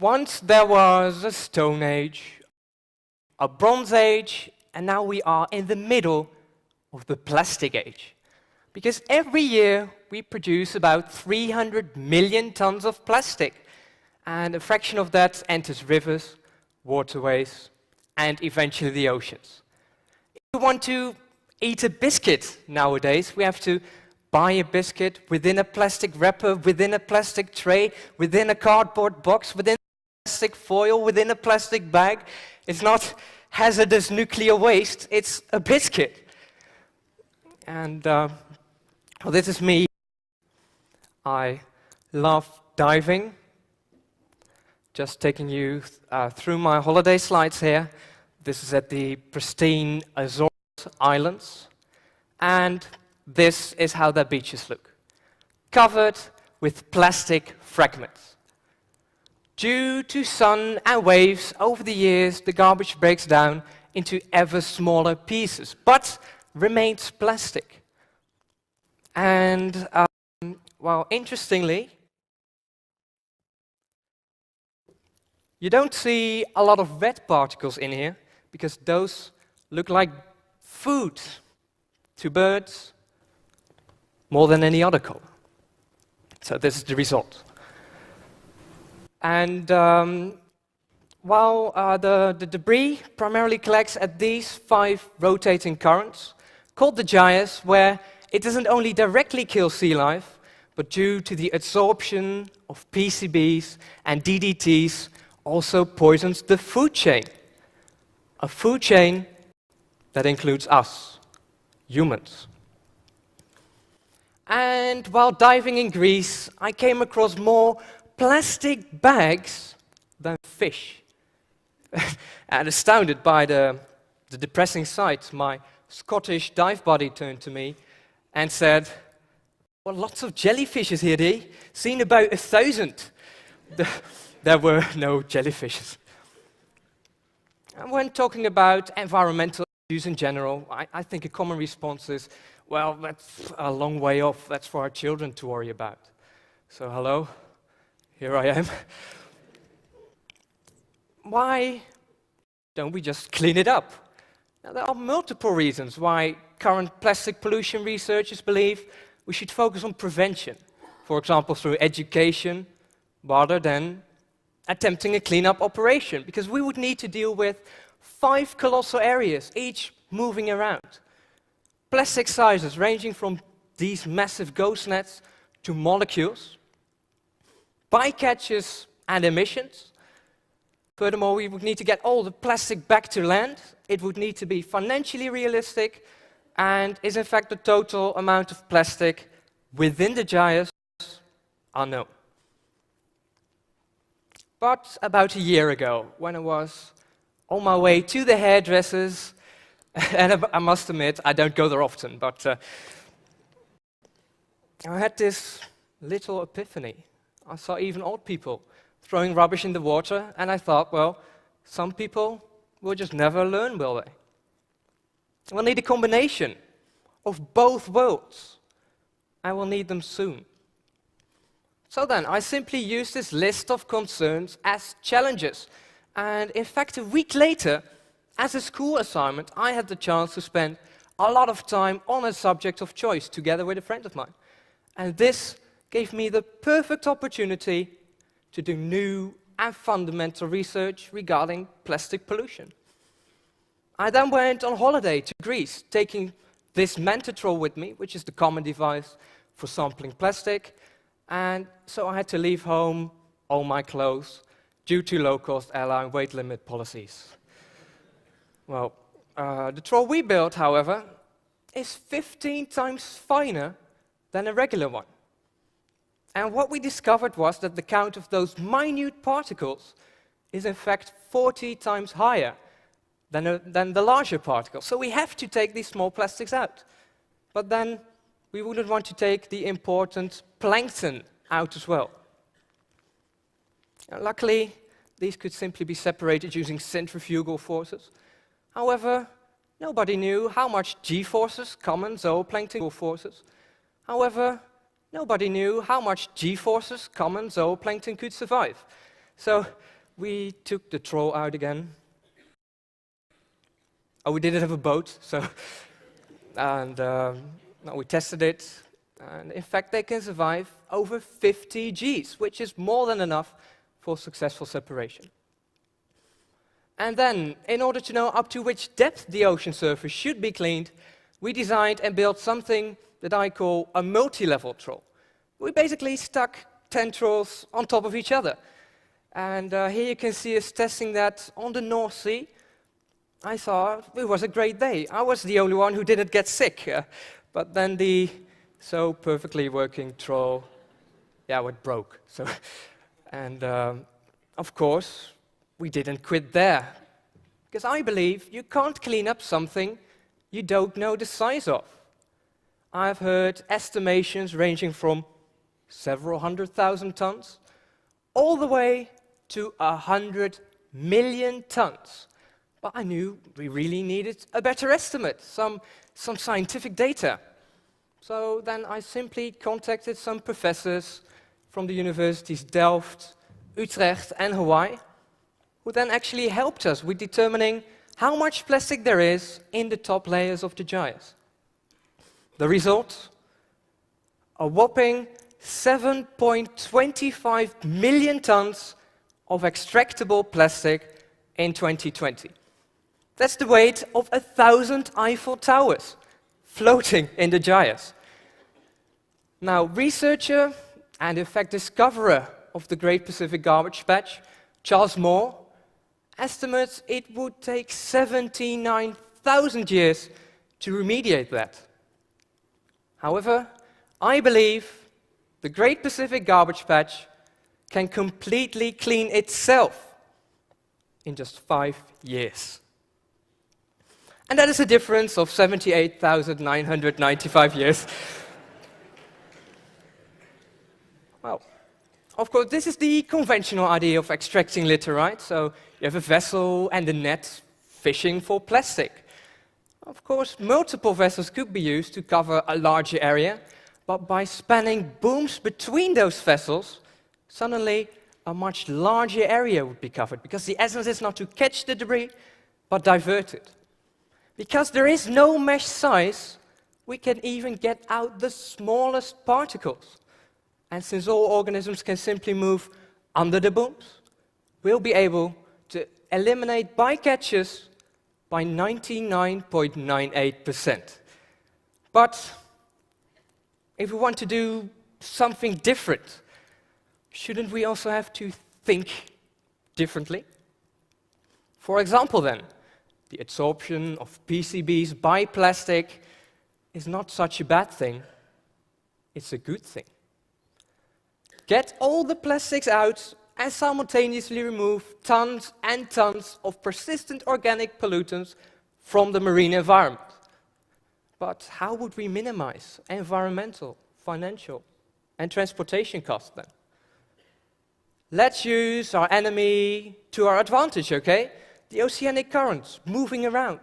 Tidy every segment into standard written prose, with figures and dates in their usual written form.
Once there was a Stone Age, a Bronze Age, and now we are in the middle of the Plastic Age. Because every year we produce about 300 million tons of plastic, and a fraction of that enters rivers, waterways, and eventually the oceans. If we want to eat a biscuit nowadays, we have to buy a biscuit within a plastic wrapper, within a plastic tray, within a cardboard box, within plastic foil, within a plastic bag. It's not hazardous nuclear waste, it's a biscuit. And well, this is me. I love diving. Just taking you through my holiday slides here. This is at the pristine Azores Islands. And this is how their beaches look. Covered with plastic fragments. Due to sun and waves, over the years, the garbage breaks down into ever smaller pieces, but remains plastic. And, well, interestingly, you don't see a lot of red particles in here, because those look like food to birds more than any other color. So this is the result. And while the debris primarily collects at these 5 rotating currents, called the gyres, where it doesn't only directly kill sea life, but due to the absorption of PCBs and DDTs, also poisons the food chain. A food chain that includes us, humans. And while diving in Greece, I came across more plastic bags than fish. And astounded by the depressing sight, my Scottish dive buddy turned to me and said, "Well, lots of jellyfishes here, Dee. Seen about 1,000. There were no jellyfishes. And when talking about environmental issues in general, I think a common response is, well, that's a long way off. That's for our children to worry about. So hello, here I am. Why don't we just clean it up? Now, there are multiple reasons why current plastic pollution researchers believe we should focus on prevention. For example, through education, rather than attempting a cleanup operation, because we would need to deal with 5 colossal areas, each moving around. Plastic sizes ranging from these massive ghost nets to molecules, bycatches and emissions. Furthermore, we would need to get all the plastic back to land. It would need to be financially realistic and is in fact the total amount of plastic within the gyres unknown. But about a year ago, when I was on my way to the hairdressers, and I must admit, I don't go there often, but I had this little epiphany. I saw even old people throwing rubbish in the water, and I thought, well, some people will just never learn, will they? We'll need a combination of both worlds, and we'll need them soon. So then, I simply used this list of concerns as challenges. And in fact, a week later, as a school assignment, I had the chance to spend a lot of time on a subject of choice together with a friend of mine. And this gave me the perfect opportunity to do new and fundamental research regarding plastic pollution. I then went on holiday to Greece, taking this Mantitrol with me, which is the common device for sampling plastic. And so I had to leave home all my clothes due to low-cost airline weight limit policies. Well, the troll we built, however, is 15 times finer than a regular one. And what we discovered was that the count of those minute particles is in fact 40 times higher than the larger particles. So we have to take these small plastics out. But then we wouldn't want to take the important plankton out as well. Now, luckily, these could simply be separated using centrifugal forces. However, nobody knew how much G-forces, common zooplankton forces. However, nobody knew how much G-forces, common zooplankton could survive. So we took the troll out again. Oh, we didn't have a boat, so and no, we tested it. And in fact, they can survive over 50 Gs, which is more than enough for successful separation. And then, in order to know up to which depth the ocean surface should be cleaned, we designed and built something that I call a multi-level troll. We basically stuck 10 trolls on top of each other. And here you can see us testing that on the North Sea. I thought it was a great day. I was the only one who didn't get sick. But then the so perfectly working troll, it broke. So, and of course, we didn't quit there. Because I believe you can't clean up something you don't know the size of. I've heard estimations ranging from several 100,000 tons all the way to 100 million tons. But I knew we really needed a better estimate, some scientific data. So then I simply contacted some professors from the universities Delft, Utrecht, and Hawaii, who then actually helped us with determining how much plastic there is in the top layers of the gyres. The result? A whopping 7.25 million tons of extractable plastic in 2020. That's the weight of 1,000 Eiffel Towers floating in the gyres. Now, researcher and in fact discoverer of the Great Pacific Garbage Patch, Charles Moore, estimates it would take 79,000 years to remediate that. However, I believe the Great Pacific Garbage Patch can completely clean itself in just 5 years. And that is a difference of 78,995 years. Well, of course, this is the conventional idea of extracting litter, right? So you have a vessel and a net fishing for plastic. Of course, multiple vessels could be used to cover a larger area, but by spanning booms between those vessels, suddenly a much larger area would be covered, because the essence is not to catch the debris, but divert it. Because there is no mesh size, we can even get out the smallest particles. And since all organisms can simply move under the booms, we'll be able to eliminate bycatches by 99.98%. But if we want to do something different, shouldn't we also have to think differently? For example, then, the absorption of PCBs by plastic is not such a bad thing. It's a good thing. Get all the plastics out and simultaneously remove tons and tons of persistent organic pollutants from the marine environment. But how would we minimize environmental, financial, and transportation costs then? Let's use our enemy to our advantage, okay? The oceanic currents moving around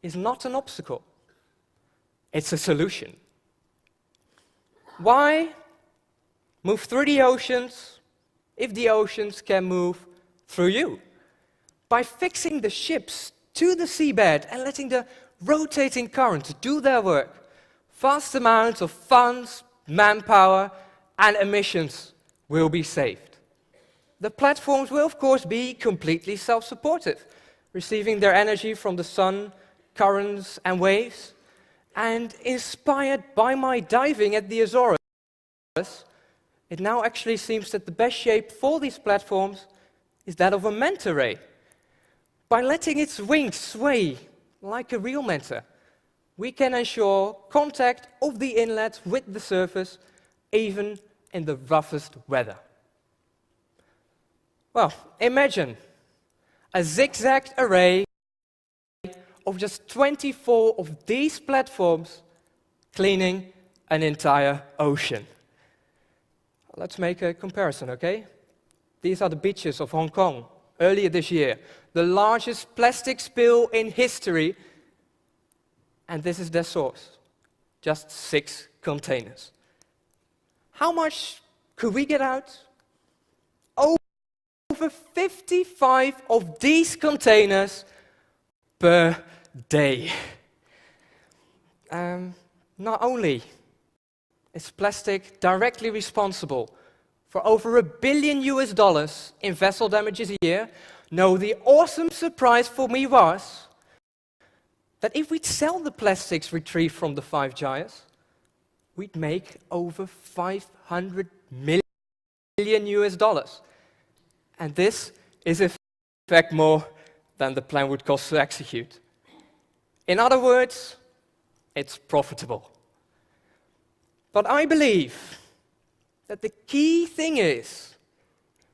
is not an obstacle. It's a solution. Why move through the oceans if the oceans can move through you? By fixing the ships to the seabed and letting the rotating currents do their work, vast amounts of funds, manpower, and emissions will be saved. The platforms will, of course, be completely self-supportive, receiving their energy from the sun, currents, and waves. And inspired by my diving at the Azores, it now actually seems that the best shape for these platforms is that of a manta ray. By letting its wings sway like a real manta, we can ensure contact of the inlet with the surface, even in the roughest weather. Well, imagine a zigzagged array of just 24 of these platforms cleaning an entire ocean. Let's make a comparison, okay? These are the beaches of Hong Kong earlier this year, the largest plastic spill in history, and this is their source, just 6 containers. How much could we get out? over 55 of these containers per day. Not only is plastic directly responsible for over $1 billion in vessel damages a year, no, the awesome surprise for me was that if we'd sell the plastics retrieved from the 5 gyres, we'd make over $500 million. And this is in fact more than the plan would cost to execute. In other words, it's profitable. But I believe that the key thing is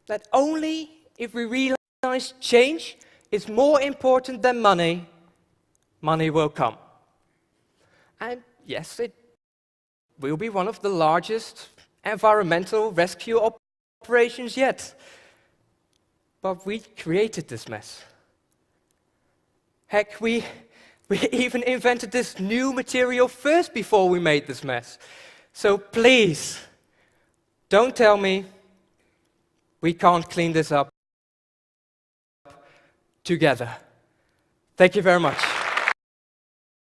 that only if we realize change is more important than money, money will come. And yes, it will be one of the largest environmental rescue operations yet. But we created this mess. Heck, we even invented this new material first before we made this mess. So please, don't tell me we can't clean this up together. Thank you very much.